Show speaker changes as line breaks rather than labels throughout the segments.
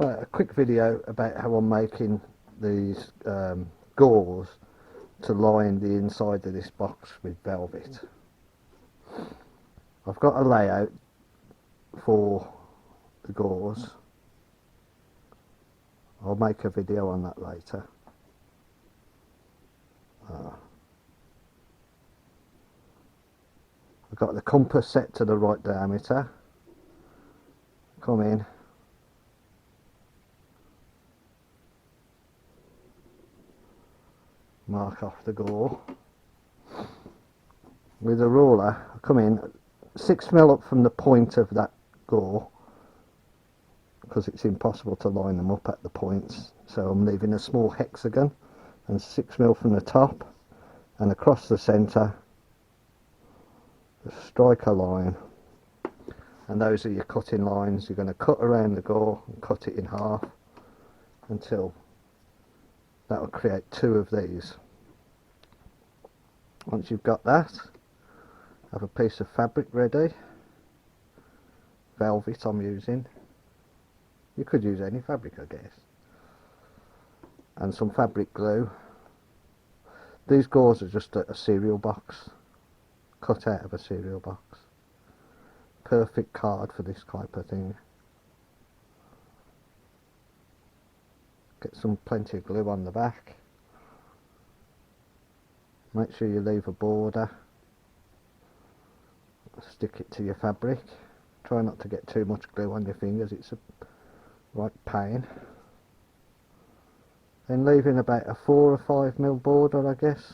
Right, a quick video about how I'm making these gauze to line the inside of this box with velvet. I've got a layout for the gauze. I'll make a video on that later. I've got the compass set to the right diameter. Come in. Mark off the gore. With a ruler, I come in 6mm up from the point of that gore, because it's impossible to line them up at the points, so I'm leaving a small hexagon, and 6mm from the top, and across the centre strike a line, and those are your cutting lines. You're going to cut around the gore and cut it in half until that will create 2 of these. Once you've got that, have a piece of fabric ready. Velvet I'm using. You could use any fabric, I guess. And some fabric glue. These gauze are just a cereal box, cut out of a cereal box. Perfect card for this type of thing. Get some plenty of glue on the back. Make sure you leave a border. Stick it to your fabric. Try not to get too much glue on your fingers, it's a right pain. Then leaving about a 4 or 5mm border, I guess.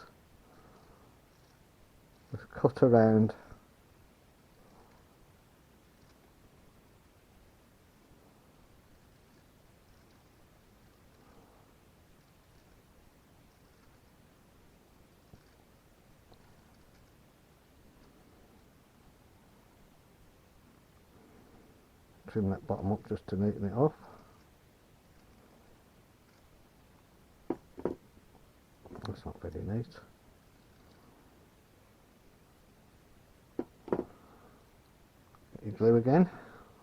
Just cut around. Trim that bottom up just to neaten it off. That's not very neat. Get your glue again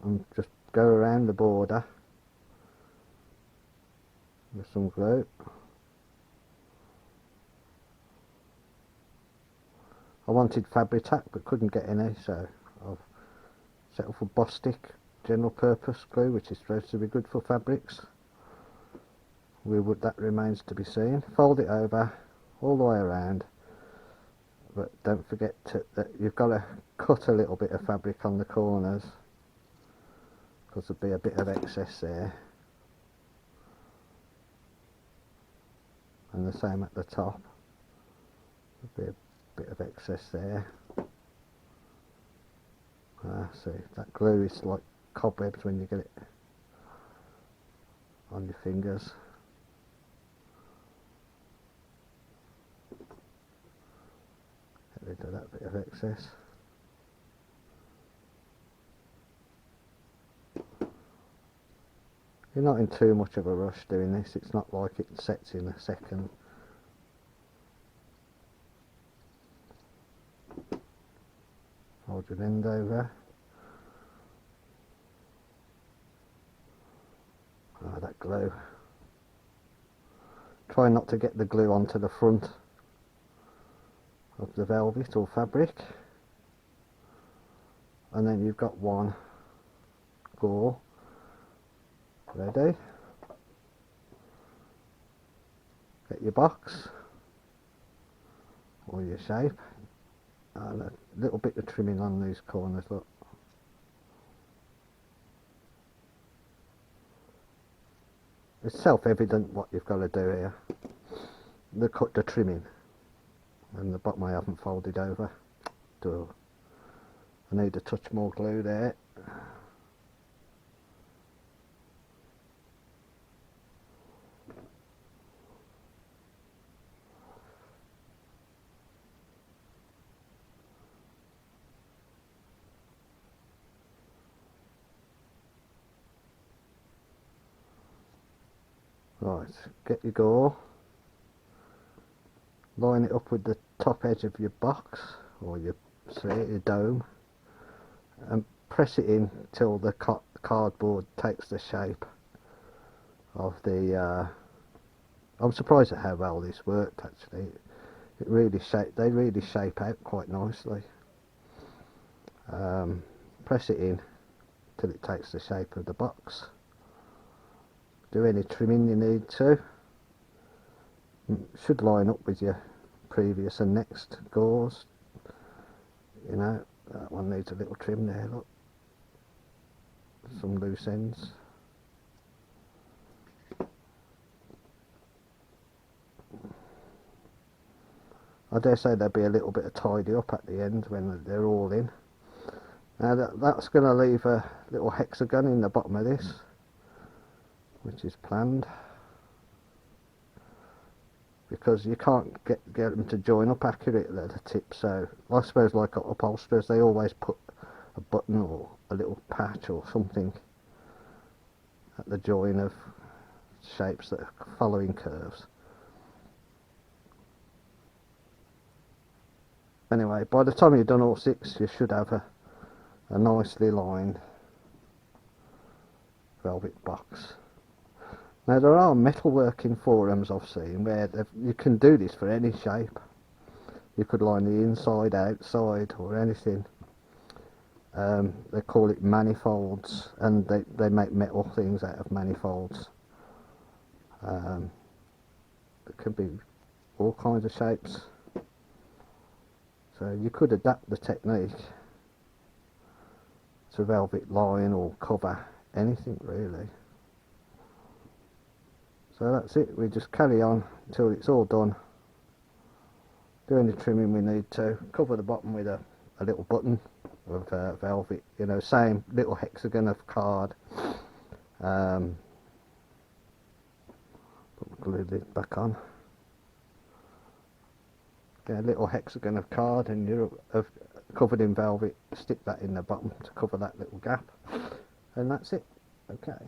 and just go around the border with some glue. I wanted Fabri-Tac but couldn't get any, so I've settled for Bostik general purpose glue, which is supposed to be good for fabrics. That remains to be seen. Fold it over all the way around, but don't forget that you've got to cut a little bit of fabric on the corners, because there'll be a bit of excess there, and the same at the top. There'll be a bit of excess there. See, that glue is like cobwebs when you get it on your fingers. Get rid of that bit of excess. You're not in too much of a rush doing this, it's not like it sets in a second. Hold your end over. That glue. Try not to get the glue onto the front of the velvet or fabric. And then you've got one gore ready. Get your box or your shape, and a little bit of trimming on these corners, look. It's self-evident what you've got to do here. The trimming, and the bottom I haven't folded over. I need a touch more glue there. Right, get your gore, line it up with the top edge of your box or your dome, and press it in till the cardboard takes the shape of the I'm surprised at how well this worked actually. It really they really shape out quite nicely. Press it in till it takes the shape of the box. Do any trimming you need to. Should line up with your previous and next gauze. You know, that one needs a little trim there, look. Some loose ends. I dare say there'll be a little bit of tidy up at the end when they're all in. Now that's going to leave a little hexagon in the bottom of this, which is planned, because you can't get them to join up accurately at the tip. So I suppose like upholsterers, they always put a button or a little patch or something at the join of shapes that are following curves. Anyway, by the time you've done all 6, you should have a nicely lined velvet box. Now there are metalworking forums I've seen where you can do this for any shape. You could line the inside, outside, or anything. They call it manifolds, and they make metal things out of manifolds. It could be all kinds of shapes. So you could adapt the technique to velvet line or cover anything really. So that's it, we just carry on until it's all done. Do any trimming we need to. Cover the bottom with a little button of velvet, you know, same little hexagon of card. Put my glue lid back on. Get a little hexagon of card and you're covered in velvet. Stick that in the bottom to cover that little gap, and that's it. Okay.